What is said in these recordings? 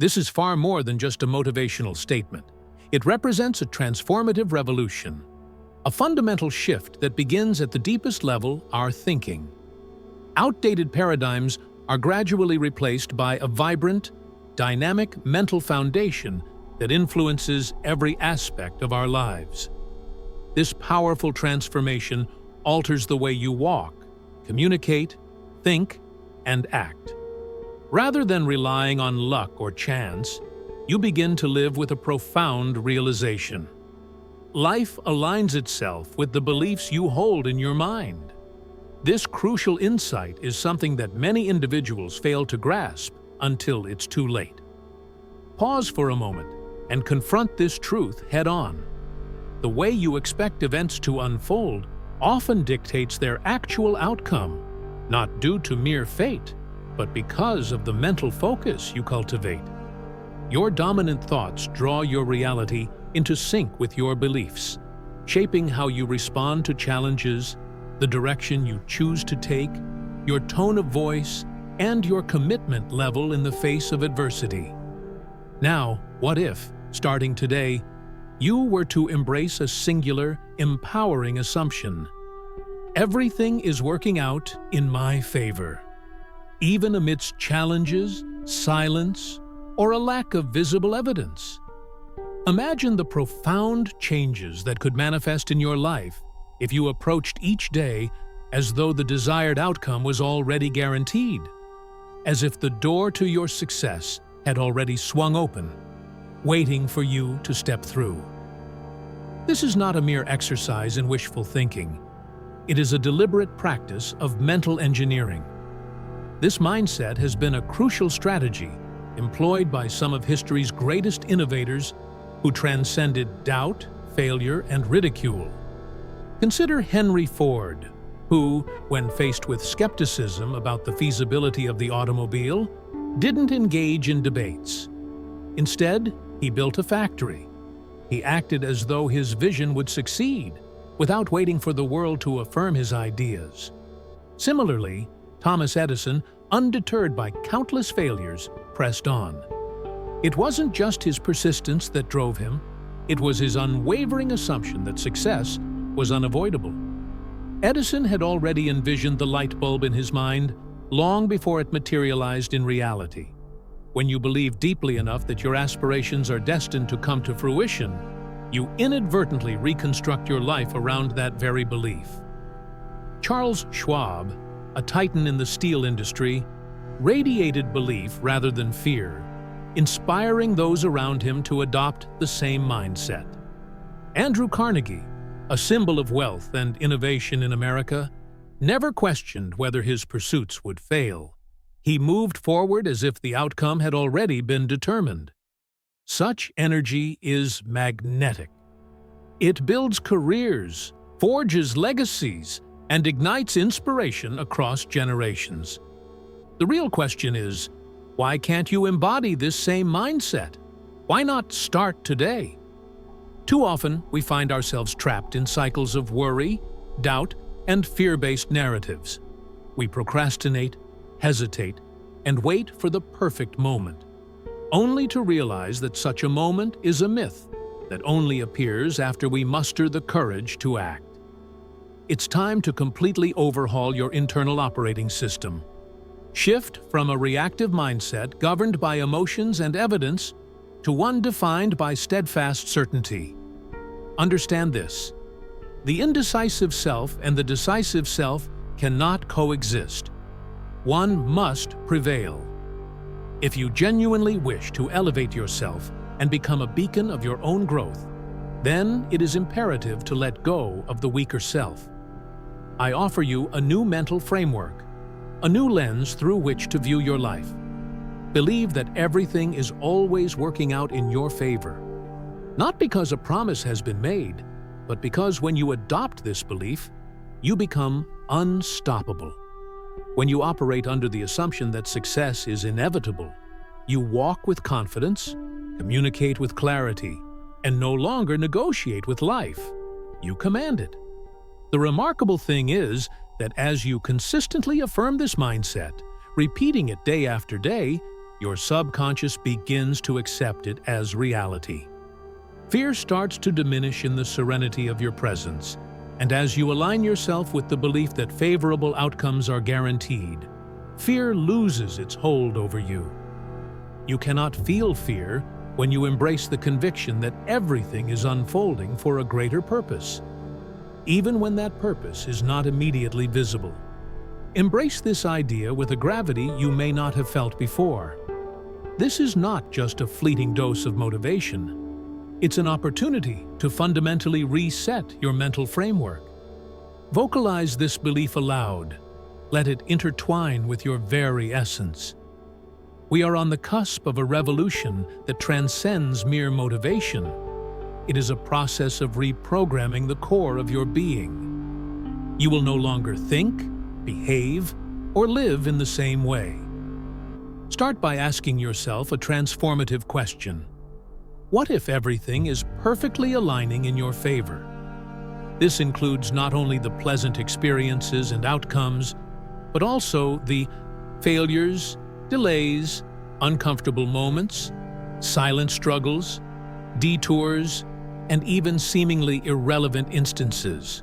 This is far more than just a motivational statement. It represents a transformative revolution, a fundamental shift that begins at the deepest level, our thinking. Outdated paradigms are gradually replaced by a vibrant, dynamic mental foundation that influences every aspect of our lives. This powerful transformation alters the way you walk, communicate, think, and act. Rather than relying on luck or chance, you begin to live with a profound realization. Life aligns itself with the beliefs you hold in your mind. This crucial insight is something that many individuals fail to grasp until it's too late. Pause for a moment and confront this truth head-on. The way you expect events to unfold often dictates their actual outcome, not due to mere fate, but because of the mental focus you cultivate. Your dominant thoughts draw your reality into sync with your beliefs, shaping how you respond to challenges, the direction you choose to take, your tone of voice, and your commitment level in the face of adversity. Now, what if, starting today, you were to embrace a singular, empowering assumption? Everything is working out in my favor. Even amidst challenges, silence, or a lack of visible evidence. Imagine the profound changes that could manifest in your life if you approached each day as though the desired outcome was already guaranteed, as if the door to your success had already swung open, waiting for you to step through. This is not a mere exercise in wishful thinking. It is a deliberate practice of mental engineering. This mindset has been a crucial strategy employed by some of history's greatest innovators who transcended doubt, failure, and ridicule. Consider Henry Ford, who, when faced with skepticism about the feasibility of the automobile, didn't engage in debates. Instead, he built a factory. He acted as though his vision would succeed, without waiting for the world to affirm his ideas. Similarly, Thomas Edison, undeterred by countless failures, pressed on. It wasn't just his persistence that drove him, it was his unwavering assumption that success was unavoidable. Edison had already envisioned the light bulb in his mind long before it materialized in reality. When you believe deeply enough that your aspirations are destined to come to fruition, you inadvertently reconstruct your life around that very belief. Charles Schwab, a titan in the steel industry, radiated belief rather than fear, inspiring those around him to adopt the same mindset. Andrew Carnegie, a symbol of wealth and innovation in America, never questioned whether his pursuits would fail. He moved forward as if the outcome had already been determined. Such energy is magnetic. It builds careers, forges legacies, and ignites inspiration across generations. The real question is, why can't you embody this same mindset? Why not start today? Too often, we find ourselves trapped in cycles of worry, doubt, and fear-based narratives. We procrastinate, hesitate, and wait for the perfect moment, only to realize that such a moment is a myth that only appears after we muster the courage to act. It's time to completely overhaul your internal operating system. Shift from a reactive mindset governed by emotions and evidence to one defined by steadfast certainty. Understand this: the indecisive self and the decisive self cannot coexist. One must prevail. If you genuinely wish to elevate yourself and become a beacon of your own growth, then it is imperative to let go of the weaker self. I offer you a new mental framework, a new lens through which to view your life. Believe that everything is always working out in your favor. Not because a promise has been made, but because when you adopt this belief, you become unstoppable. When you operate under the assumption that success is inevitable, you walk with confidence, communicate with clarity, and no longer negotiate with life. You command it. The remarkable thing is that as you consistently affirm this mindset, repeating it day after day, your subconscious begins to accept it as reality. Fear starts to diminish in the serenity of your presence, and as you align yourself with the belief that favorable outcomes are guaranteed, fear loses its hold over you. You cannot feel fear when you embrace the conviction that everything is unfolding for a greater purpose, even when that purpose is not immediately visible. Embrace this idea with a gravity you may not have felt before. This is not just a fleeting dose of motivation. It's an opportunity to fundamentally reset your mental framework. Vocalize this belief aloud. Let it intertwine with your very essence. We are on the cusp of a revolution that transcends mere motivation. It is a process of reprogramming the core of your being. You will no longer think, behave, or live in the same way. Start by asking yourself a transformative question. What if everything is perfectly aligning in your favor? This includes not only the pleasant experiences and outcomes, but also the failures, delays, uncomfortable moments, silent struggles, detours, and even seemingly irrelevant instances.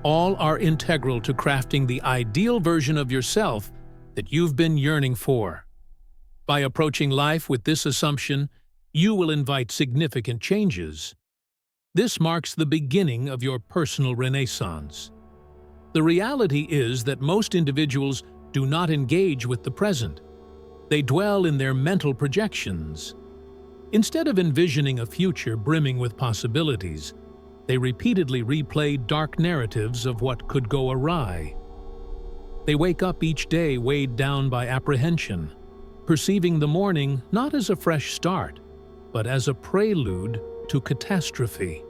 All are integral to crafting the ideal version of yourself that you've been yearning for. By approaching life with this assumption, you will invite significant changes. This marks the beginning of your personal renaissance. The reality is that most individuals do not engage with the present. They dwell in their mental projections. Instead of envisioning a future brimming with possibilities, they repeatedly replay dark narratives of what could go awry. They wake up each day weighed down by apprehension, perceiving the morning not as a fresh start, but as a prelude to catastrophe.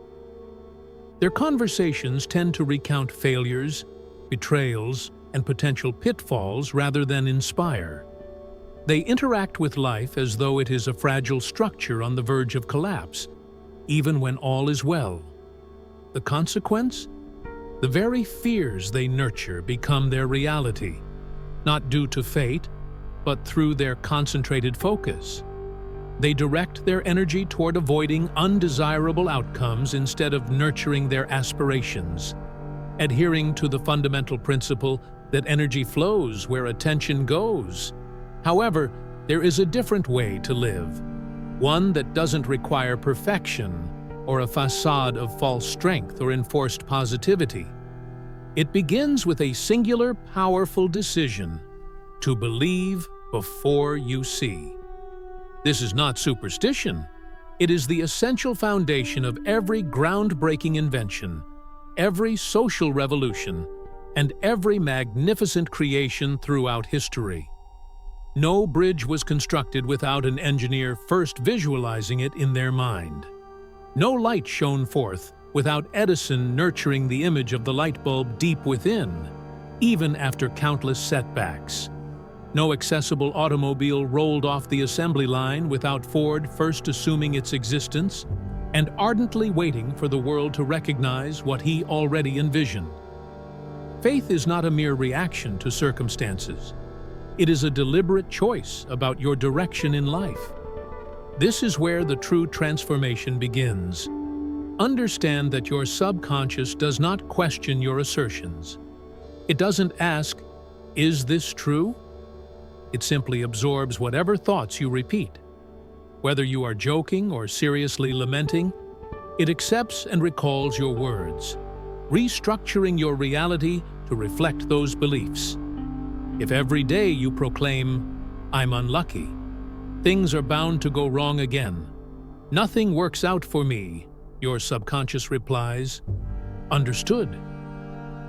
Their conversations tend to recount failures, betrayals, and potential pitfalls rather than inspire. They interact with life as though it is a fragile structure on the verge of collapse, even when all is well. The consequence? The very fears they nurture become their reality, not due to fate, but through their concentrated focus. They direct their energy toward avoiding undesirable outcomes instead of nurturing their aspirations, adhering to the fundamental principle that energy flows where attention goes. However, there is a different way to live, one that doesn't require perfection or a facade of false strength or enforced positivity. It begins with a singular, powerful decision to believe before you see. This is not superstition. It is the essential foundation of every groundbreaking invention, every social revolution, and every magnificent creation throughout history. No bridge was constructed without an engineer first visualizing it in their mind. No light shone forth without Edison nurturing the image of the light bulb deep within, even after countless setbacks. No accessible automobile rolled off the assembly line without Ford first assuming its existence and ardently waiting for the world to recognize what he already envisioned. Faith is not a mere reaction to circumstances. It is a deliberate choice about your direction in life. This is where the true transformation begins. Understand that your subconscious does not question your assertions. It doesn't ask, "Is this true?" It simply absorbs whatever thoughts you repeat. Whether you are joking or seriously lamenting, it accepts and recalls your words, restructuring your reality to reflect those beliefs. If every day you proclaim, "I'm unlucky," "Things are bound to go wrong again," "Nothing works out for me," your subconscious replies, "Understood."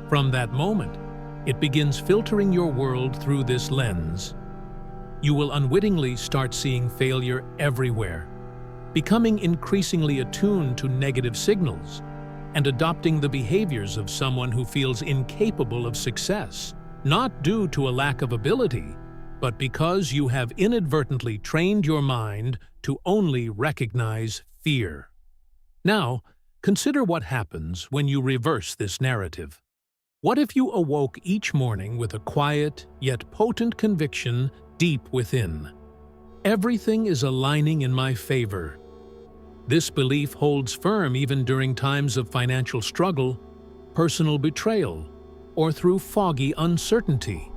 From that moment, it begins filtering your world through this lens. You will unwittingly start seeing failure everywhere, becoming increasingly attuned to negative signals, and adopting the behaviors of someone who feels incapable of success, not due to a lack of ability, but because you have inadvertently trained your mind to only recognize fear. Now, consider what happens when you reverse this narrative. What if you awoke each morning with a quiet yet potent conviction deep within? Everything is aligning in my favor. This belief holds firm even during times of financial struggle, personal betrayal, or through foggy uncertainty.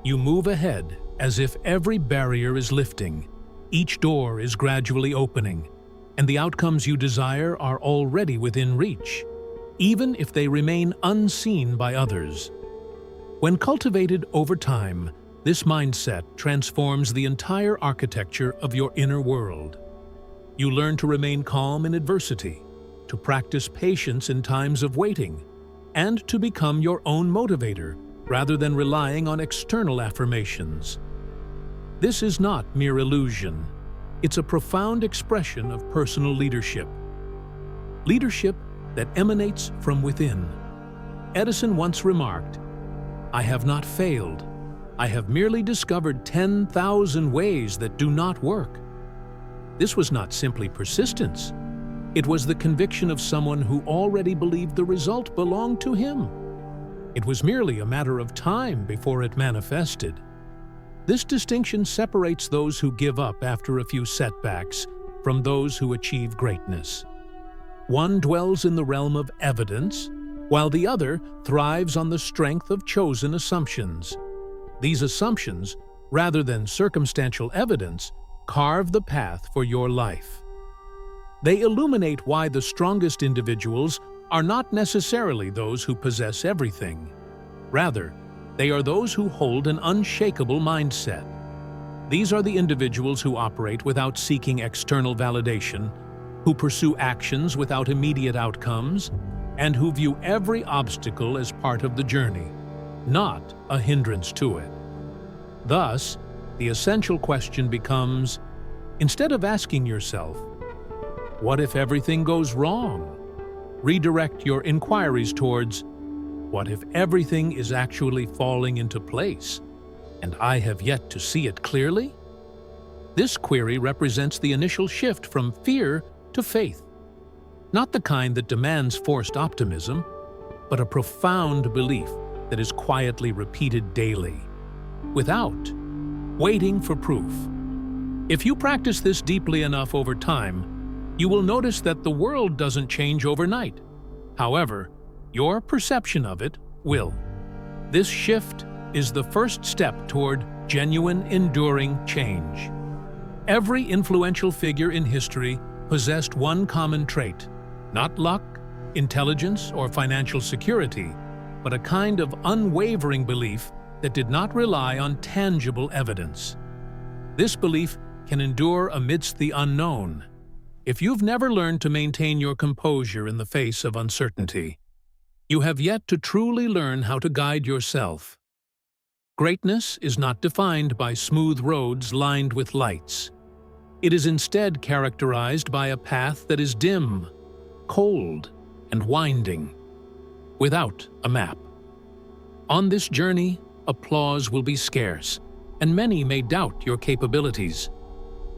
You move ahead as if every barrier is lifting, each door is gradually opening, and the outcomes you desire are already within reach, even if they remain unseen by others. When cultivated over time, this mindset transforms the entire architecture of your inner world. You learn to remain calm in adversity, to practice patience in times of waiting, and to become your own motivator rather than relying on external affirmations. This is not mere illusion. It's a profound expression of personal leadership. Leadership that emanates from within. Edison once remarked, "I have not failed. I have merely discovered 10,000 ways that do not work." This was not simply persistence. It was the conviction of someone who already believed the result belonged to him. It was merely a matter of time before it manifested. This distinction separates those who give up after a few setbacks from those who achieve greatness. One dwells in the realm of evidence, while the other thrives on the strength of chosen assumptions. These assumptions, rather than circumstantial evidence, carve the path for your life. They illuminate why the strongest individuals are not necessarily those who possess everything. Rather, they are those who hold an unshakable mindset. These are the individuals who operate without seeking external validation, who pursue actions without immediate outcomes, and who view every obstacle as part of the journey, not a hindrance to it. Thus, the essential question becomes, instead of asking yourself, "What if everything goes wrong?" redirect your inquiries towards, "What if everything is actually falling into place, and I have yet to see it clearly?" This query represents the initial shift from fear to faith, not the kind that demands forced optimism, but a profound belief that is quietly repeated daily, without waiting for proof. If you practice this deeply enough over time, you will notice that the world doesn't change overnight. However, your perception of it will. This shift is the first step toward genuine, enduring change. Every influential figure in history possessed one common trait: not luck, intelligence, or financial security, but a kind of unwavering belief that did not rely on tangible evidence. This belief can endure amidst the unknown. If you've never learned to maintain your composure in the face of uncertainty, you have yet to truly learn how to guide yourself. Greatness is not defined by smooth roads lined with lights. It is instead characterized by a path that is dim, cold, and winding, without a map. On this journey, applause will be scarce, and many may doubt your capabilities.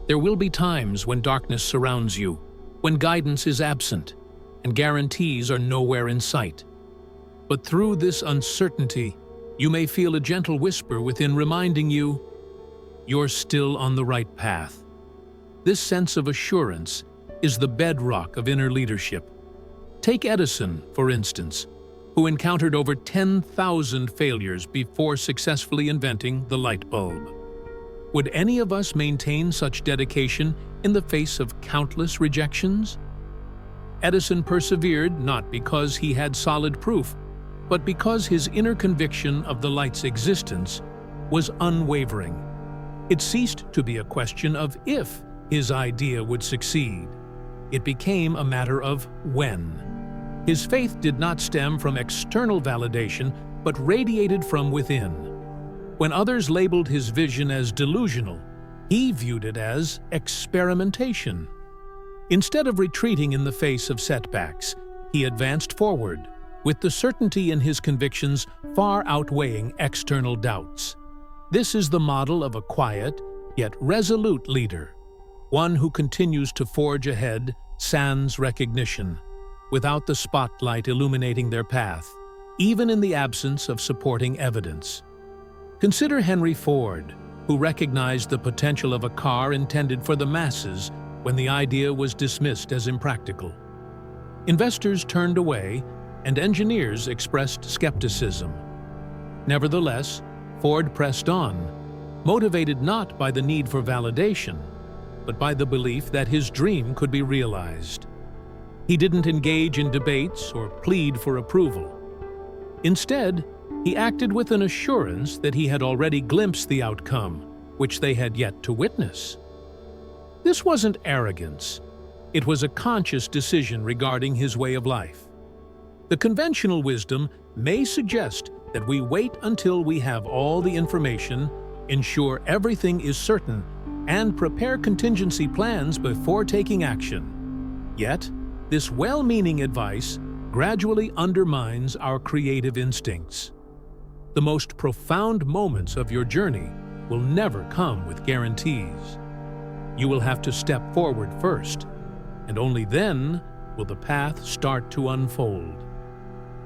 There will be times when darkness surrounds you, when guidance is absent, and guarantees are nowhere in sight. But through this uncertainty, you may feel a gentle whisper within reminding you, you're still on the right path. This sense of assurance is the bedrock of inner leadership. Take Edison, for instance, who encountered over 10,000 failures before successfully inventing the light bulb. Would any of us maintain such dedication in the face of countless rejections? Edison persevered not because he had solid proof, but because his inner conviction of the light's existence was unwavering. It ceased to be a question of if his idea would succeed. It became a matter of when. His faith did not stem from external validation, but radiated from within. When others labeled his vision as delusional, he viewed it as experimentation. Instead of retreating in the face of setbacks, he advanced forward, with the certainty in his convictions far outweighing external doubts. This is the model of a quiet, yet resolute leader, one who continues to forge ahead sans recognition, without the spotlight illuminating their path, even in the absence of supporting evidence. Consider Henry Ford, who recognized the potential of a car intended for the masses when the idea was dismissed as impractical. Investors turned away, and engineers expressed skepticism. Nevertheless, Ford pressed on, motivated not by the need for validation, but by the belief that his dream could be realized. He didn't engage in debates or plead for approval. Instead, he acted with an assurance that he had already glimpsed the outcome, which they had yet to witness. This wasn't arrogance. It was a conscious decision regarding his way of life. The conventional wisdom may suggest that we wait until we have all the information, ensure everything is certain, and prepare contingency plans before taking action. Yet, this well-meaning advice gradually undermines our creative instincts. The most profound moments of your journey will never come with guarantees. You will have to step forward first, and only then will the path start to unfold.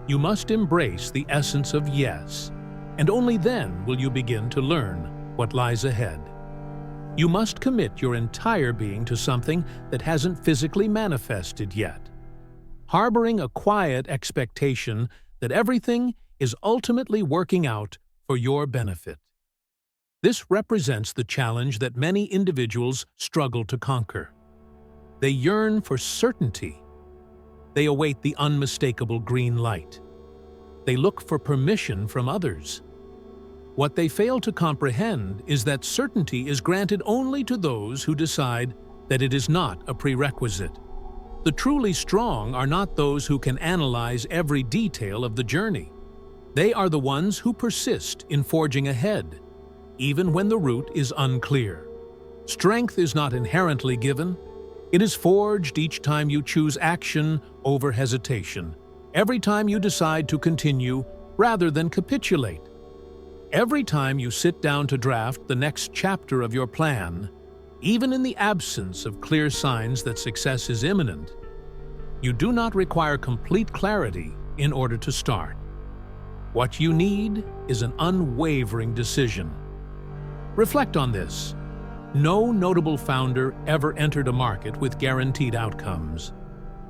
You must embrace the essence of yes, and only then will you begin to learn what lies ahead. You must commit your entire being to something that hasn't physically manifested yet, harboring a quiet expectation that everything is ultimately working out for your benefit. This represents the challenge that many individuals struggle to conquer. They yearn for certainty. They await the unmistakable green light. They look for permission from others. What they fail to comprehend is that certainty is granted only to those who decide that it is not a prerequisite. The truly strong are not those who can analyze every detail of the journey. They are the ones who persist in forging ahead, even when the route is unclear. Strength is not inherently given. It is forged each time you choose action over hesitation, every time you decide to continue rather than capitulate. Every time you sit down to draft the next chapter of your plan, even in the absence of clear signs that success is imminent, you do not require complete clarity in order to start. What you need is an unwavering decision. Reflect on this. No notable founder ever entered a market with guaranteed outcomes.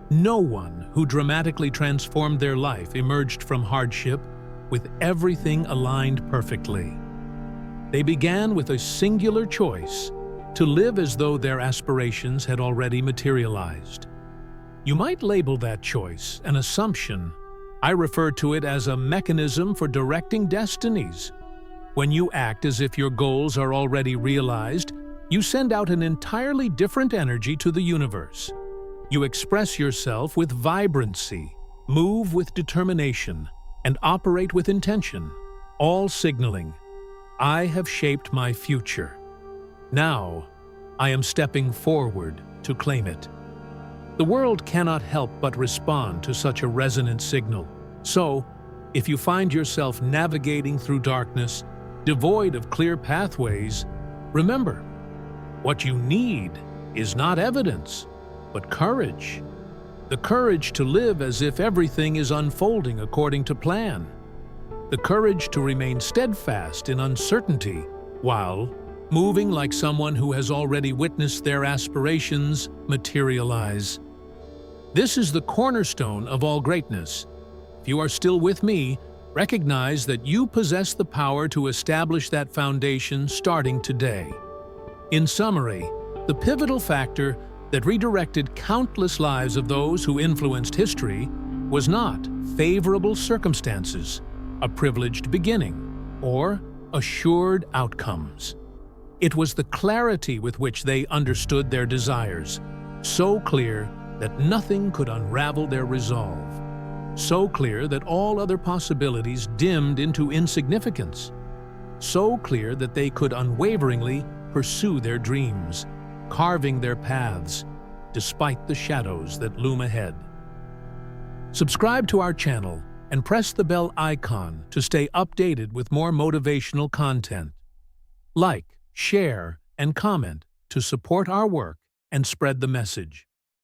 No one who dramatically transformed their life emerged from hardship with everything aligned perfectly. They began with a singular choice: to live as though their aspirations had already materialized. You might label that choice an assumption. I refer to it as a mechanism for directing destinies. When you act as if your goals are already realized, you send out an entirely different energy to the universe. You express yourself with vibrancy, move with determination, and operate with intention, all signaling, I have shaped my future. Now, I am stepping forward to claim it. The world cannot help but respond to such a resonant signal. So, if you find yourself navigating through darkness, devoid of clear pathways, remember, what you need is not evidence, but courage. The courage to live as if everything is unfolding according to plan. The courage to remain steadfast in uncertainty while moving like someone who has already witnessed their aspirations materialize. This is the cornerstone of all greatness. If you are still with me, recognize that you possess the power to establish that foundation starting today. In summary, the pivotal factor that redirected countless lives of those who influenced history was not favorable circumstances, a privileged beginning, or assured outcomes. It was the clarity with which they understood their desires, so clear that nothing could unravel their resolve, so clear that all other possibilities dimmed into insignificance, so clear that they could unwaveringly pursue their dreams, carving their paths despite the shadows that loom ahead. Subscribe to our channel and press the bell icon to stay updated with more motivational content. Like, share, and comment to support our work and spread the message.